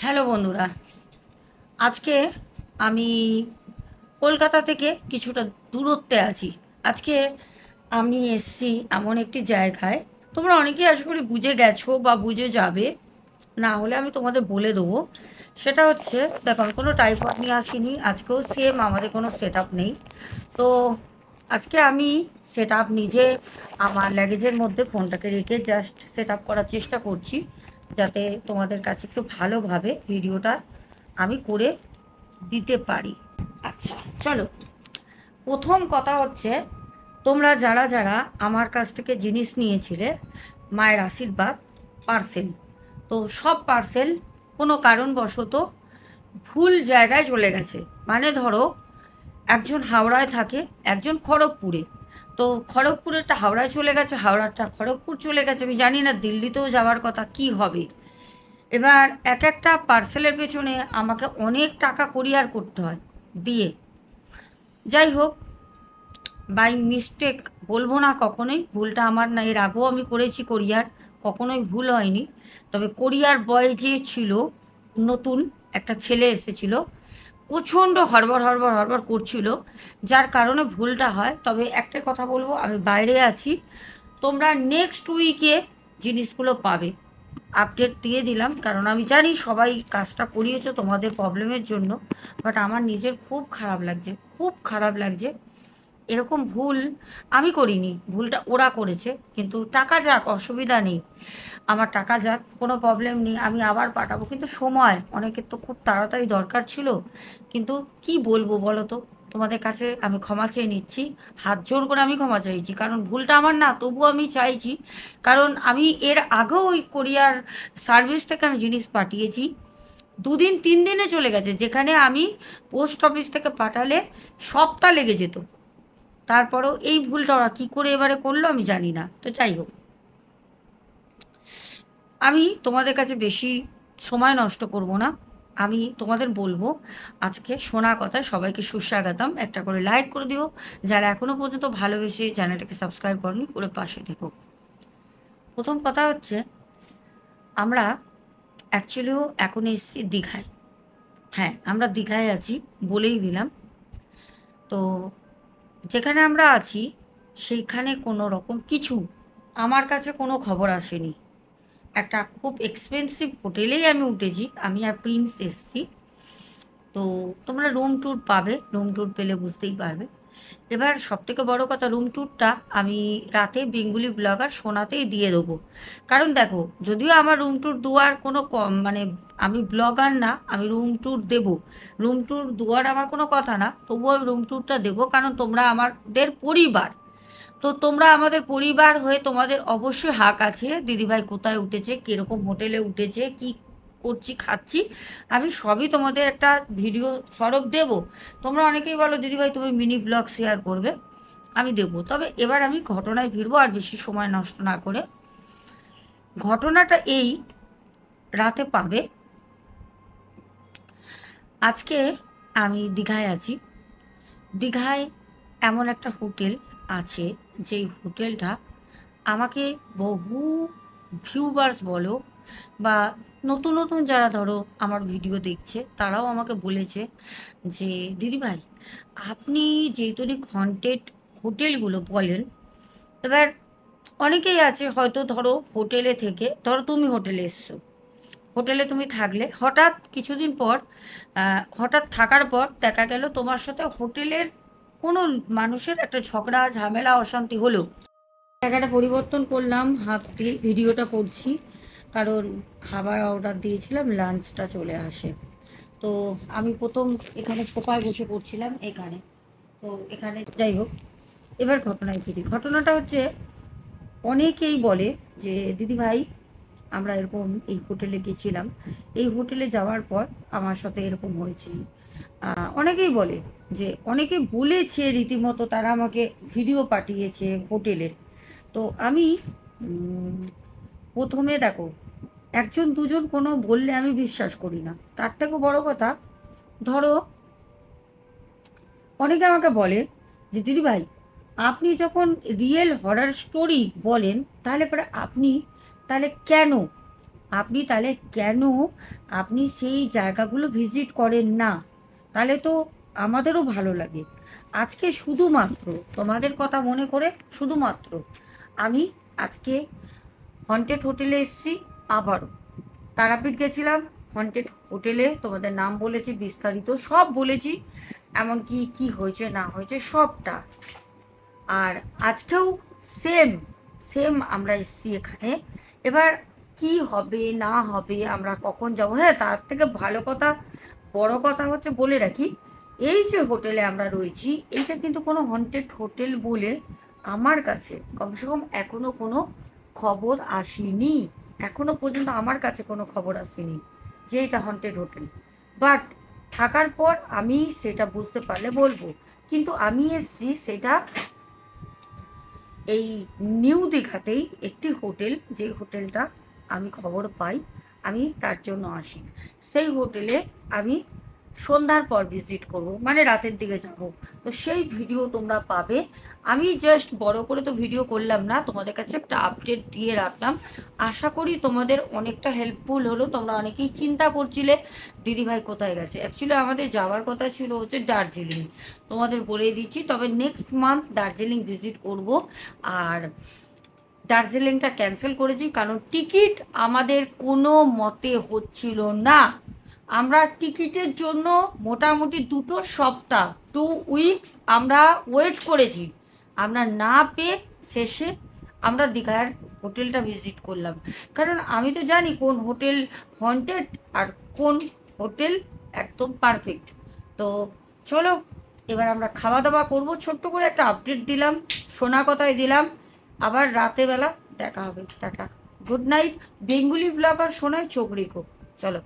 Hello বন্ধুরা, আজকে আমি কলকাতা থেকে কিছুটা দূরত্বে আছি। আজকে আমি এসছি এমন একটি জায়গায়, তোমরা অনেকেই আশা করি বুঝে গেছো বা বুঝে যাবে, না হলে আমি তোমাদের বলে দেবো। সেটা হচ্ছে, দেখো আমি কোনো টাইপড নিয়ে আসিনি, আজকেও সেম আমাদের কোনো সেট আপ নেই। তো আজকে আমি সেট আপ নিজে আমার লাগেজের মধ্যে ফোনটাকে রেখে জাস্ট সেট আপ করার চেষ্টা করছি, যাতে তোমাদের কাছে একটু ভালোভাবে ভিডিওটা আমি করে দিতে পারি। আচ্ছা, চলো। প্রথম কথা হচ্ছে, তোমরা যারা যারা আমার কাছ থেকে জিনিস নিয়েছিলে মায়ের আশীর্বাদ পার্সেল, তো সব পার্সেল কোনো কারণবশত ভুল জায়গায় চলে গেছে। মানে ধরো, একজন হাওড়ায় থাকে, একজন খড়গপুরে। তো খড়গপুরেরটা হাওড়ায় চলে গেছে, হাওড়ারটা খড়গপুর চলে গেছে। আমি জানি না দিল্লিতেও যাওয়ার কথা, কি হবে। এবার এক একটা পার্সেলের পেছনে আমাকে অনেক টাকা কোরিয়ার করতে হয় দিয়ে। যাই হোক, বাই মিস্টেক বলবো না, কখনোই ভুলটা আমার না, এর আগেও আমি করেছি কোরিয়ার, কখনোই ভুল হয়নি। তবে কোরিয়ার বয় যে ছিল, নতুন একটা ছেলে এসেছিল, প্রচণ্ড হড়বড় হড়বড় হড়বড় করছিল, যার কারণে ভুলটা হয়। তবে একটা কথা বলবো, আমি বাইরে আছি, তোমরা নেক্সট উইকে জিনিসগুলো পাবে। আপডেট দিয়ে দিলাম, কারণ আমি জানি সবাই কাজটা করিয়েছো তোমাদের প্রবলেমের জন্য। বাট আমার নিজের খুব খারাপ লাগছে, খুব খারাপ লাগছে। এরকম ভুল আমি করিনি, ভুলটা ওরা করেছে। কিন্তু টাকা যাক, অসুবিধা নেই, আমার টাকা যাক, কোনো প্রবলেম নেই, আমি আবার পাঠাবো। কিন্তু সময় অনেকের তো খুব তাড়াতাড়ি দরকার ছিল। কিন্তু কি বলবো বলো তো, তোমাদের কাছে আমি ক্ষমা চেয়ে নিচ্ছি, হাত জোর করে আমি ক্ষমা চাইছি, কারণ ভুলটা আমার না, তবুও আমি চাইছি। কারণ আমি এর আগেও ওই কোরিয়ার সার্ভিস থেকে আমি জিনিস পাঠিয়েছি, 2 দিন 3 দিনে চলে গেছে, যেখানে আমি পোস্ট অফিস থেকে পাঠালে সপ্তাহ লেগে যেত। তারপরেও এই ভুলটা ওরা কী করে এবারে করলো আমি জানি না। তো যাই হোক, আমি তোমাদের কাছে বেশি সময় নষ্ট করব না। আমি তোমাদের বলবো, আজকে শোনা কথা, সবাইকে সুস্বাগতম। একটা করে লাইক করে দিও, যারা এখনও পর্যন্ত ভালোবেসে চ্যানেলটাকে সাবস্ক্রাইব করনি, করে পাশে থেকো। প্রথম কথা হচ্ছে, আমরা অ্যাকচুয়ালিও এখন এসেছি দীঘায়। হ্যাঁ, আমরা দীঘায় আছি, বলেই দিলাম। তো যেখানে আমরা আছি সেইখানে কোনো রকম কিছু আমার কাছে কোনো খবর আসেনি। একটা খুব এক্সপেন্সিভ হোটেলেই আমি উঠেছি, আমি আর প্রিন্স এসছি। তো তোমরা রুম ট্যুর পাবে, রুম ট্যুর পেলে বুঝতেই পারবে। এবার সবথেকে বড় কথা, রুম ট্যুরটা আমি রাতে বেঙ্গলি ব্লগার সোনাতেই দিয়ে দেবো। কারণ দেখো, যদিও আমার রুম ট্যুর দেওয়ার কোনো মানে আমি ব্লগার না, আমি রুম ট্যুর দেবো, রুম ট্যুর দেওয়ার আমার কোনো কথা না, তবুও আমি রুম ট্যুরটা দেবো, কারণ তোমরা আমাদের পরিবার। তো তোমরা আমাদের পরিবার হয়ে তোমাদের অবশ্যই হাক আছে, দিদিভাই কোথায় উঠেছে, কীরকম হোটেলে উঠেছে, কি করছি খাচ্ছি, আমি সবই তোমাদের একটা ভিডিও স্বরূপ দেব। তোমরা অনেকেই বলো দিদিভাই তুমি মিনি ব্লগ শেয়ার করবে, আমি দেব। তবে এবার আমি ঘটনায় ফিরবো, আর বেশি সময় নষ্ট না করে। ঘটনাটা এই, রাতে পাবে। আজকে আমি দীঘায় আছি। দীঘায় এমন একটা হোটেল আছে, যেই হোটেলটা আমাকে বহু ভিউয়ার্স বলো বা নতুন নতুন যারা ধরো আমার ভিডিও দেখছে, তারাও আমাকে বলেছে যে দিদিভাই, আপনি যেহেতু কন্টেন্ট হোটেলগুলো বলেন, এবার অনেকেই আছে হয়তো ধরো হোটেলে থেকে, ধরো তুমি হোটেলে এসছো, হোটেলে তুমি থাকলে হঠাৎ কিছুদিন পর, হঠাৎ থাকার পর দেখা গেল তোমার সাথে হোটেলের কোনো মানুষের একটা ঝগড়া ঝামেলা অশান্তি হলো, জায়গাটা পরিবর্তন করলাম, হাত দিয়ে ভিডিওটা করছি, কারণ খাবার অর্ডার দিয়েছিলাম, লাঞ্চটা চলে আসে। তো আমি প্রথম এখানে সোফায় বসে পড়ছিলাম এখানে, তো এখানে যাই হোক, এবার ঘটনায় ফিরি। ঘটনাটা হচ্ছে, অনেকেই বলে যে দিদিভাই আমরা এরকম এই হোটেলে গেছিলাম, এই হোটেলে যাওয়ার পর আমার সাথে এরকম হয়েছে। অনেকেই বলে, যে অনেকে বলেছে রীতিমতো, তারা আমাকে ভিডিও পাঠিয়েছে হোটেলের। তো আমি প্রথমে দেখো, একজন দুজন কোনো বললে আমি বিশ্বাস করি না। তার থেকেও বড় কথা, ধরো অনেকে আমাকে বলে যে দিদিভাই আপনি যখন রিয়েল হরর স্টোরি বলেন, তাহলে পরে আপনি তাহলে কেন আপনি তাহলে কেন আপনি সেই জায়গাগুলো ভিজিট করেন না? তাহলে তো আমাদেরও ভালো লাগে। আজকে শুধুমাত্র তোমাদের কথা মনে করে শুধুমাত্র আমি আজকে হন্টেড হোটেলে এসেছি। আবারও তারাপীঠ গেছিলাম, হন্টেড হোটেলে তোমাদের নাম বলেছি, বিস্তারিত সব বলেছি, এমনকি কি হয়েছে না হয়েছে সবটা। আর আজকেও সেম সেম আমরা এসছি এখানে। এবার কি হবে না হবে, আমরা কখন যাব, হ্যাঁ তার থেকে ভালো কথা, বড় কথা হচ্ছে বলে রাখি, এই যে হোটেলে আমরা রয়েছি এইটা কিন্তু কোনো হন্টেড হোটেল বলে আমার কাছে কমসে কম এখনো কোনো খবর আসেনি। এখনো পর্যন্ত আমার কাছে কোনো খবর আসেনি যে এটা হন্টেড হোটেল। বাট থাকার পর আমি সেটা বুঝতে পারলে বলবো। কিন্তু আমি এসছি সেটা এই নিউ দীঘাতেই একটি হোটেল, যে হোটেলটা আমি খবর পাই, আমি তার জন্য আসি। সেই হোটেলে আমি সন্ধ্যার পর ভিজিট করব, মানে রাতের দিকে যাব। তো সেই ভিডিও তোমরা পাবে। আমি জাস্ট বড় করে তো ভিডিও করলাম না, তোমাদের কাছে একটা আপডেট দিয়ে রাখলাম। আশা করি তোমাদের অনেকটা হেল্পফুল হলো। তোমরা অনেকেই চিন্তা করছিলে দিদিভাই কোথায় গেছে। অ্যাকচুয়ালি আমাদের যাওয়ার কথা ছিল হচ্ছে দার্জিলিং, তোমাদের বলে দিচ্ছি। তবে নেক্সট মান্থ দার্জিলিং ভিজিট করব। আর দার্জিলিংটা ক্যান্সেল করেছি কারণ টিকিট আমাদের কোনো মতে হচ্ছিল না। আমরা টিকিটের জন্য মোটামুটি 2 সপ্তাহ 2 উইকস আমরা ওয়েট করেছি। আমরা না পেয়ে শেষে আমরা দীঘার হোটেলটা ভিজিট করলাম। কারণ আমি তো জানি কোন হোটেল হন্টেড আর কোন হোটেল একদম পারফেক্ট। তো চলো এবার আমরা খাওয়া দাওয়া করবো। ছোট্ট করে একটা আপডেট দিলাম, শোনা কথায় দিলাম। আবার রাতেবেলা দেখা হবে। Tata, good night. Bengali blogger শোনায় চোখ রেখো। চলো।